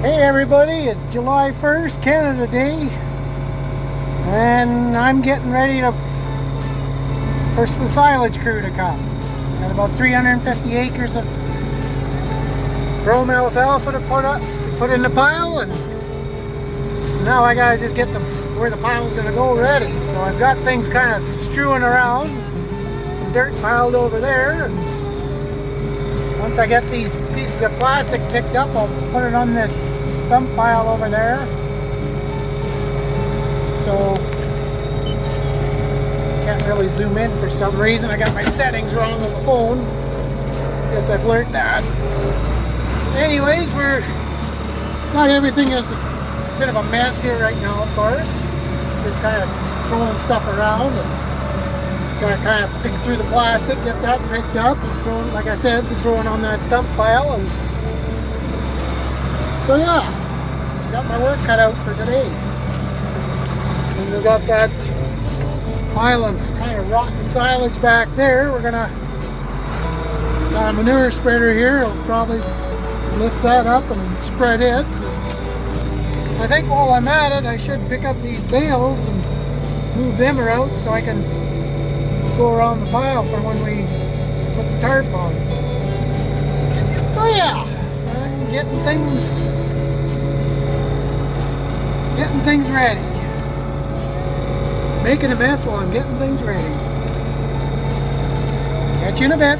Hey everybody, it's July 1st, Canada Day, and I'm getting ready for the silage crew to come. Got about 350 acres of brome alfalfa to put in the pile, and so now I gotta just get where the pile's gonna go ready. So I've got things kind of strewing around, some dirt piled over there, and once I get these pieces of plastic picked up, I'll put it on this stump pile over there. So can't really zoom in for some reason. I got my settings wrong on the phone. Guess I've learned that. Anyways, not everything is a bit of a mess here right now, of course. Just kind of throwing stuff around. Gotta kind of pick through the plastic, get that picked up, and throwing, like I said, throwing on that stump pile. And so yeah, got my work cut out for today. And we've got that pile of kind of rotten silage back there. Got a manure spreader here. I'll probably lift that up and spread it. I think while I'm at it, I should pick up these bales and move them around so I can go around the pile for when we put the tarp on. Oh yeah, I'm getting things ready. Making a mess while I'm getting things ready. Catch you in a bit.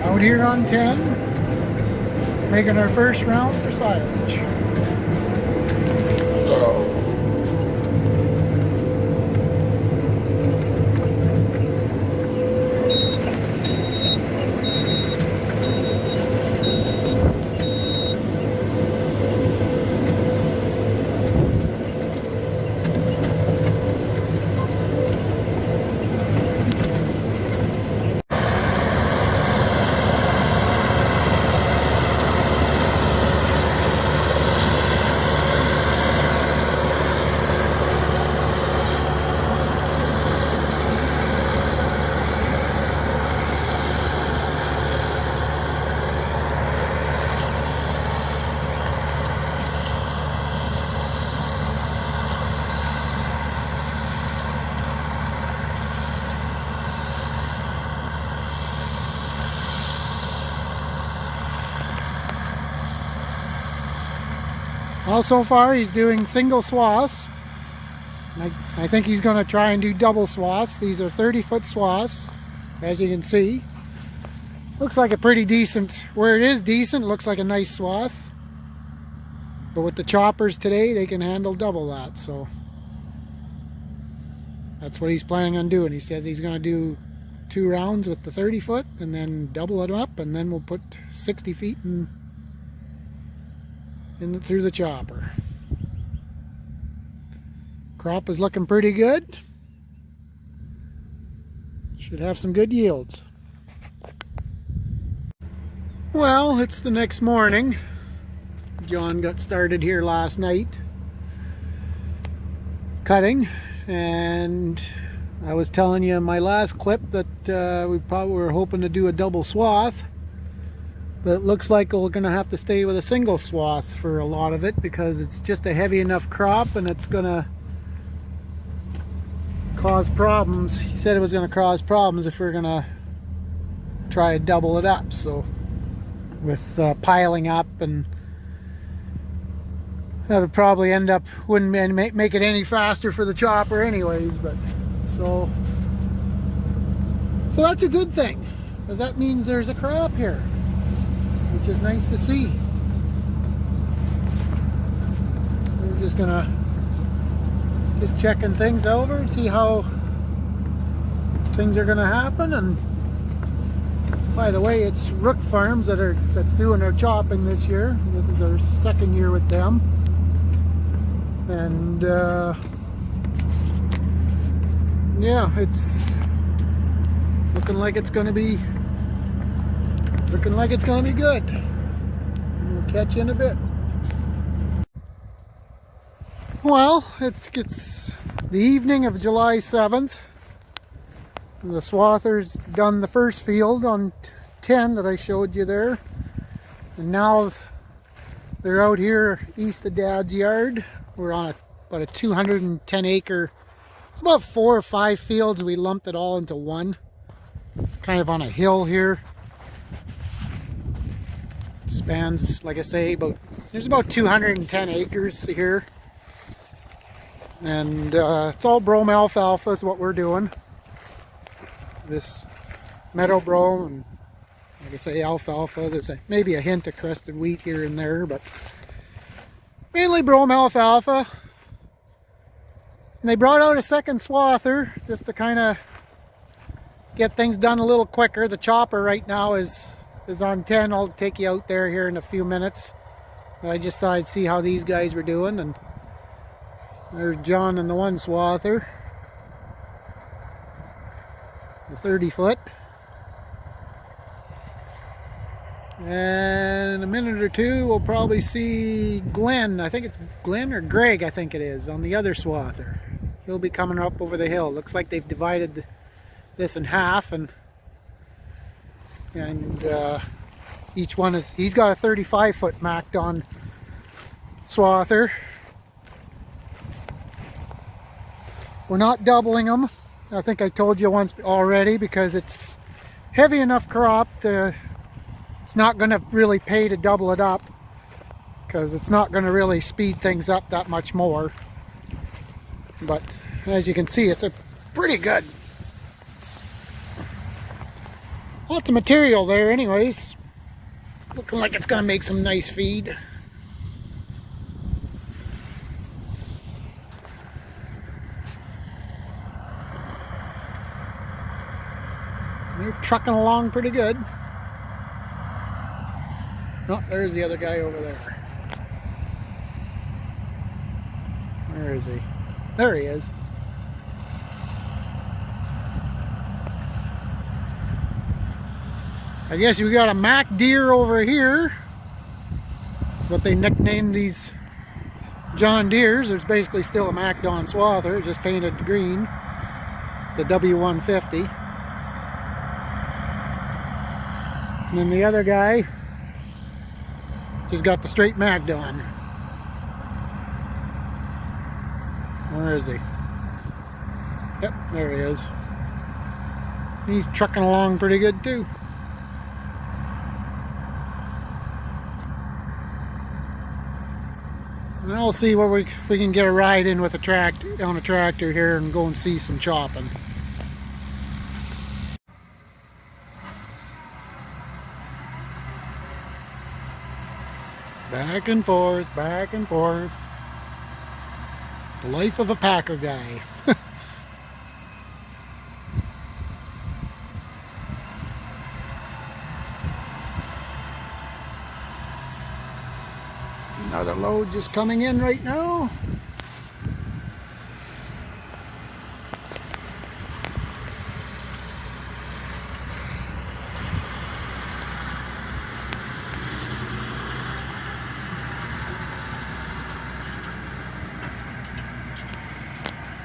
Out here on 10, making our first round for silage. Well, so far he's doing single swaths. I think he's going to try and do double swaths. These are 30-foot swaths, as you can see. Looks like a pretty decent, where it is decent, looks like a nice swath. But with the choppers today, they can handle double that, so that's what he's planning on doing. He says he's going to do 2 rounds with the 30-foot and then double it up, and then we'll put 60 feet through the chopper. Crop is looking pretty good. Should have some good yields. Well, it's the next morning. John got started here last night cutting, and I was telling you in my last clip that we probably were hoping to do a double swath. But it looks like we're going to have to stay with a single swath for a lot of it because it's just a heavy enough crop and it's going to cause problems. He said it was going to cause problems if we're going to try to double it up. So with piling up, and that would probably wouldn't make it any faster for the chopper anyways. But so that's a good thing, because that means there's a crop here, which is nice to see. We're just checking things over and see how things are gonna happen. And by the way, it's Rook Farms that's doing our chopping this year. This is our second year with them, and yeah, it's looking like it's going to be good. We'll catch you in a bit. Well, it's the evening of July 7th. The swather's done the first field on 10 that I showed you there. And now they're out here east of Dad's yard. We're on about a 210 acre, it's about 4 or 5 fields. We lumped it all into one. It's kind of on a hill here. It spans, like I say, there's about 210 acres here. And it's all brome alfalfa is what we're doing. This meadow brome and, like I say, alfalfa. There's maybe a hint of crested wheat here and there, but mainly brome alfalfa. And they brought out a second swather just to kind of get things done a little quicker. The chopper right now is on 10. I'll take you out there here in a few minutes. But I just thought I'd see how these guys were doing. And there's John and the one swather, the 30-foot. And in a minute or two we'll probably see Glenn. I think it's Glenn or Greg, I think it is, on the other swather. He'll be coming up over the hill. Looks like they've divided this in half, and each one he's got a 35-foot macked on swather. We're not doubling them. I think I told you once already, because it's heavy enough crop to, it's not going to really pay to double it up, because it's not going to really speed things up that much more. But as you can see, it's a pretty good. Lots of material there anyways. Looking like it's going to make some nice feed. They're trucking along pretty good. Oh, there's the other guy over there. Where is he? There he is. I guess we got a mack deer over here. What they nicknamed these John Deeres. There's basically still a macked on swather, just painted green. It's a W150. And then the other guy just got the straight macked on. Where is he? Yep, there he is. He's trucking along pretty good too. And I'll see if we can get a ride in with a tractor here and go and see some chopping. Back and forth, back and forth. The life of a packer guy. Another load just coming in right now.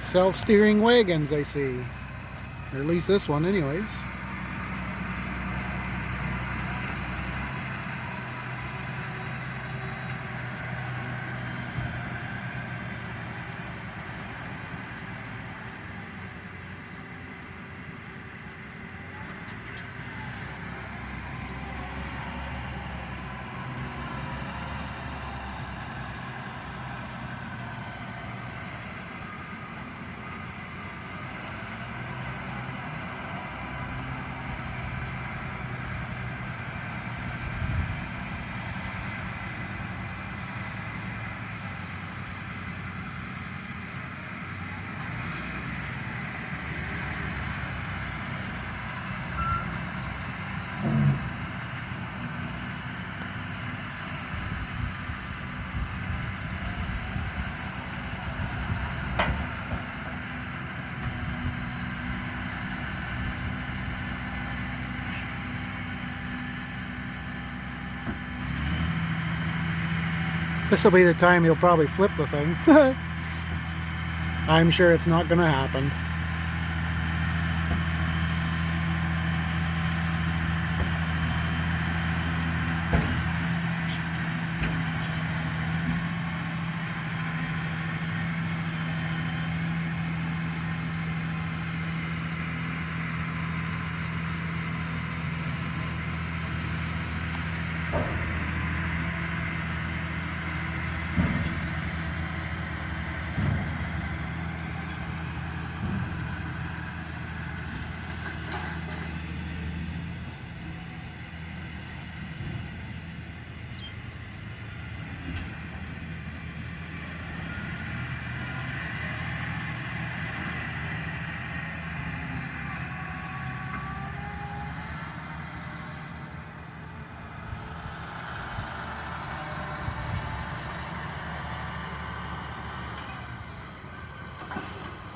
Self-steering wagons, I see. Or at least this one anyways. This will be the time he'll probably flip the thing. I'm sure it's not going to happen.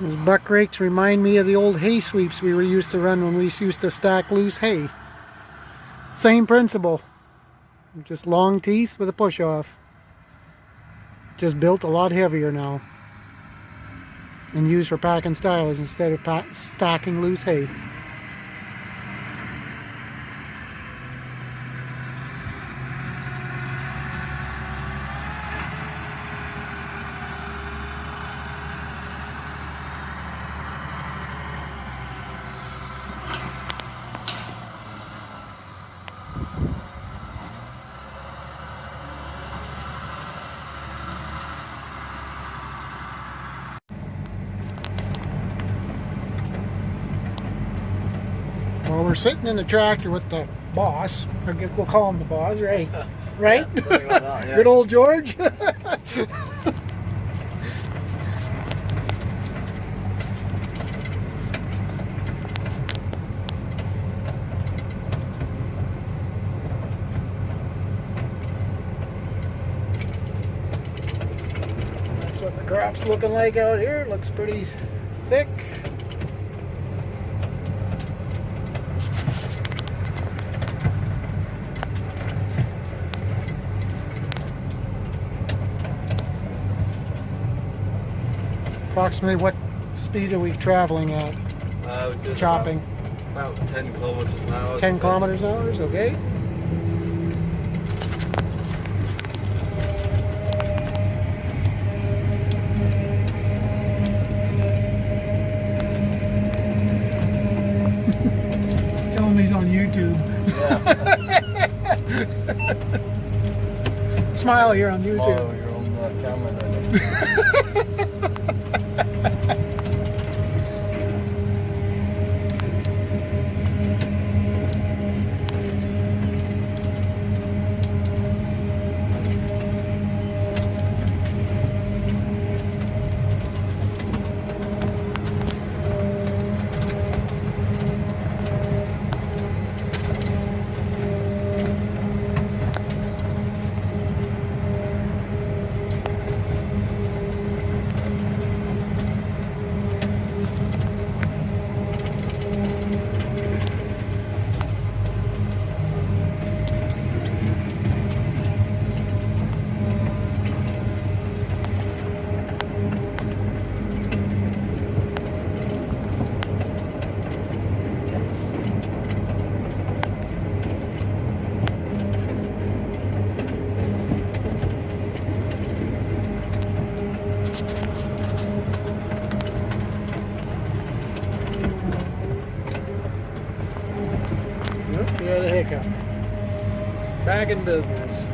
Those buck rakes remind me of the old hay sweeps we were used to run when we used to stack loose hay. Same principle. Just long teeth with a push off. Just built a lot heavier now. And used for packing silage instead of stacking loose hay. Well, we're sitting in the tractor with the boss. I guess we'll call him the boss, right? Right? Yeah, something like that, yeah. Good old George. That's what the crop's looking like out here. It looks pretty thick. Approximately what speed are we traveling at? We did Chopping? About 10 kilometers an hour. 10 kilometers an hour, okay. Tell him he's on YouTube. Yeah. Smile here on YouTube. Smile, you're on camera. Nope, we had a hiccup. Back in business.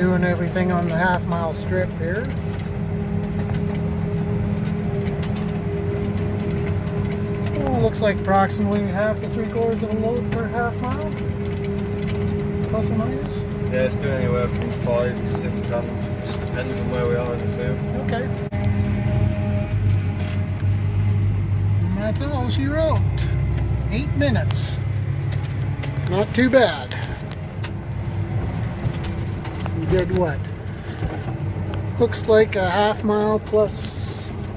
doing everything on the half-mile strip here. Well, looks like approximately half to 3/4 of a load per half mile, plus or minus. Yeah, it's doing anywhere from 5 to 6 tons. It just depends on where we are in the field. Okay. And that's all she wrote. 8 minutes. Not too bad. We did what? Looks like a half mile plus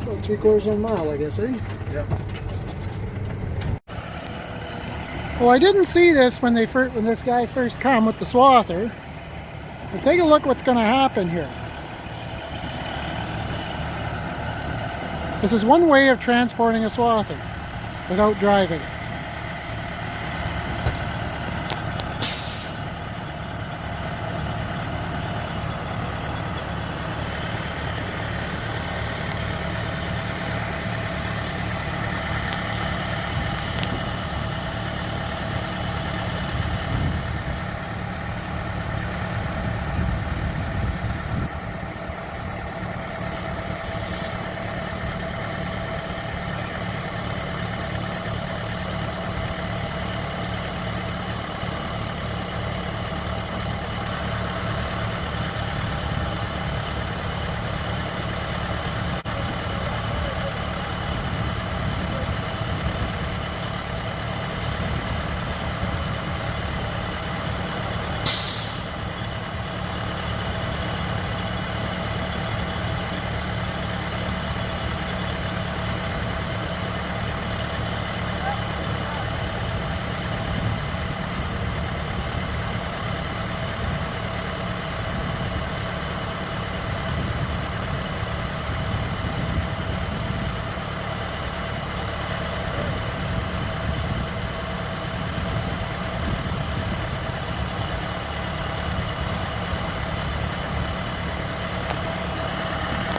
about 3/4 of a mile, I guess, eh? Yep. Well, I didn't see this when this guy first came with the swather. But take a look what's going to happen here. This is one way of transporting a swather without driving it.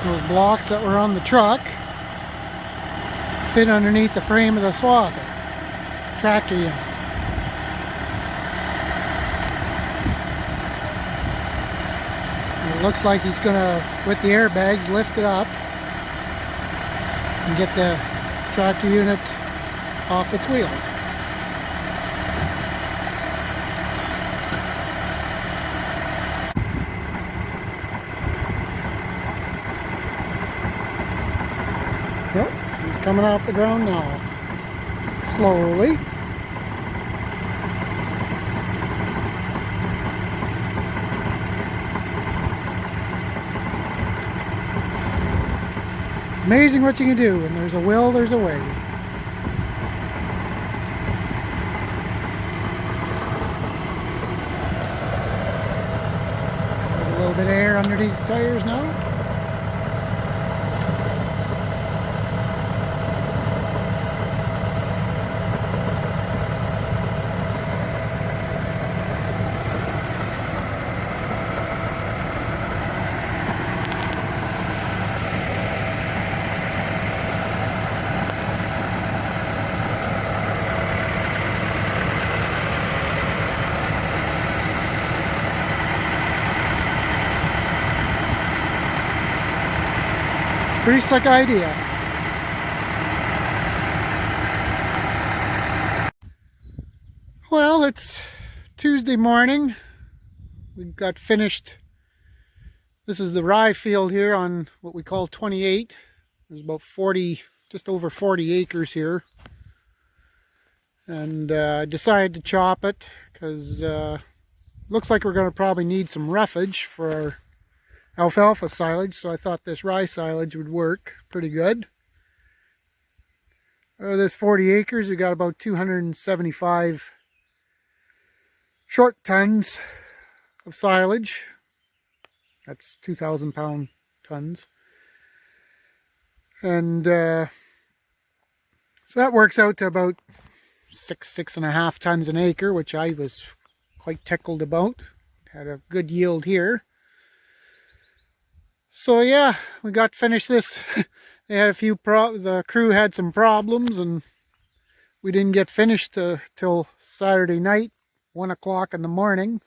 Those blocks that were on the truck fit underneath the frame of the swather tractor unit. And it looks like he's gonna, with the airbags, lift it up and get the tractor unit off its wheels. Yep, he's coming off the ground now, slowly. It's amazing what you can do. When there's a will, there's a way. Just a little bit of air underneath the tires now. Pretty slick idea. Well, it's Tuesday morning. We got finished. This is the rye field here on what we call 28. There's about 40, just over 40 acres here. And I decided to chop it because looks like we're going to probably need some roughage for our alfalfa silage, so I thought this rye silage would work pretty good. Out of this 40 acres, we got about 275 short tons of silage. That's 2,000 pound tons. And so that works out to about 6.5 tons an acre, which I was quite tickled about. Had a good yield here. So yeah, we got finished this. They had a few the crew had some problems and we didn't get finished till Saturday night, 1 o'clock in the morning.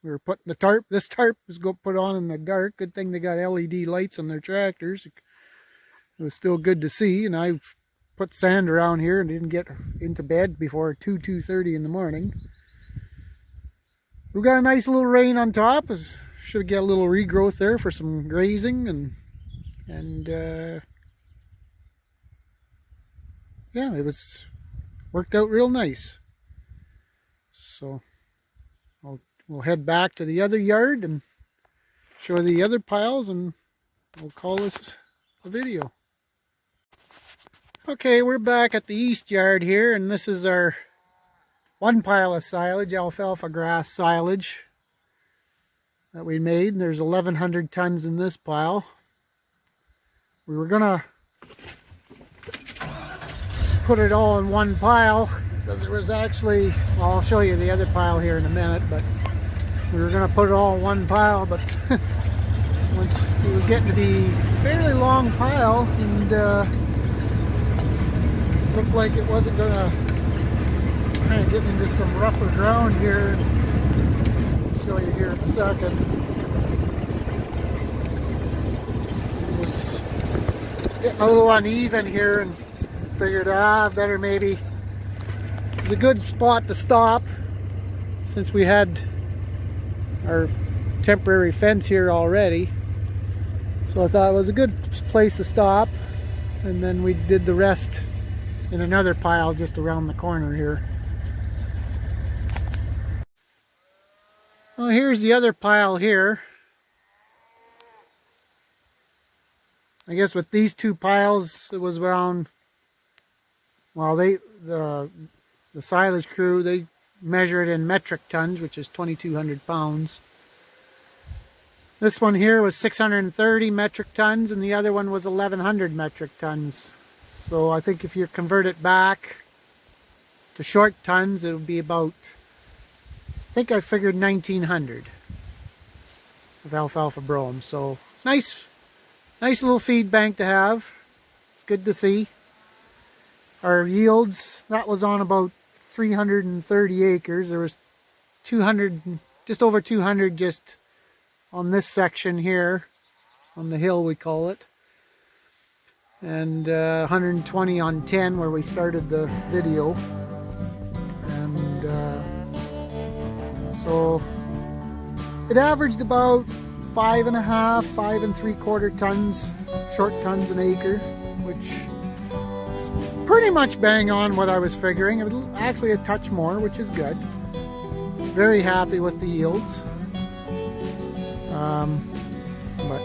We were putting the tarp. This tarp was put on in the dark. Good thing they got LED lights on their tractors. It was still good to see, and I put sand around here and didn't get into bed before 2:30 in the morning. We got a nice little rain on top. Should get a little regrowth there for some grazing, and yeah, it was worked out real nice. So we'll head back to the other yard and show the other piles, and we'll call this a video. Okay, we're back at the east yard here, and this is our one pile of silage, alfalfa grass silage that we made. There's 1,100 tons in this pile. We were gonna put it all in one pile because it was actually, well, I'll show you the other pile here in a minute, but we were gonna put it all in one pile, but once it was getting to be a fairly long pile, and looked like it wasn't gonna kind of get into some rougher ground here. I'll show you here in a second. It was getting a little uneven here, and figured better maybe, it's a good spot to stop since we had our temporary fence here already. So I thought it was a good place to stop, and then we did the rest in another pile just around the corner here. Well, here's the other pile here. I guess with these two piles it was around, well, the silage crew, they measure it in metric tons, which is 2,200 pounds. This one here was 630 metric tons, and the other one was 1,100 metric tons. So I think if you convert it back to short tons, it would be about, I think I figured 1,900 of alfalfa brome. So nice little feed bank to have. It's good to see. Our yields, that was on about 330 acres. There was 200, just over 200 just on this section here, on the hill we call it. And 120 on 10 where we started the video. And so it averaged about 5.5, 5 3/4 tons, short tons an acre, which is pretty much bang on what I was figuring. It was actually a touch more, which is good. Very happy with the yields. But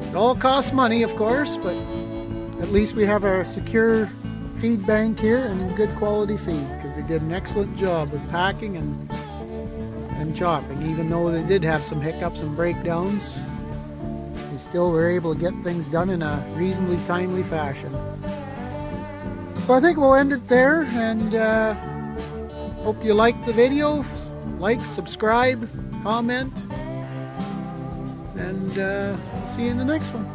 it all costs money, of course, but at least we have a secure feed bank here and good quality feed, because they did an excellent job with packing and chopping. Even though they did have some hiccups and breakdowns, they still were able to get things done in a reasonably timely fashion. So I think we'll end it there, and hope you liked the video. Like, subscribe, comment, and see you in the next one.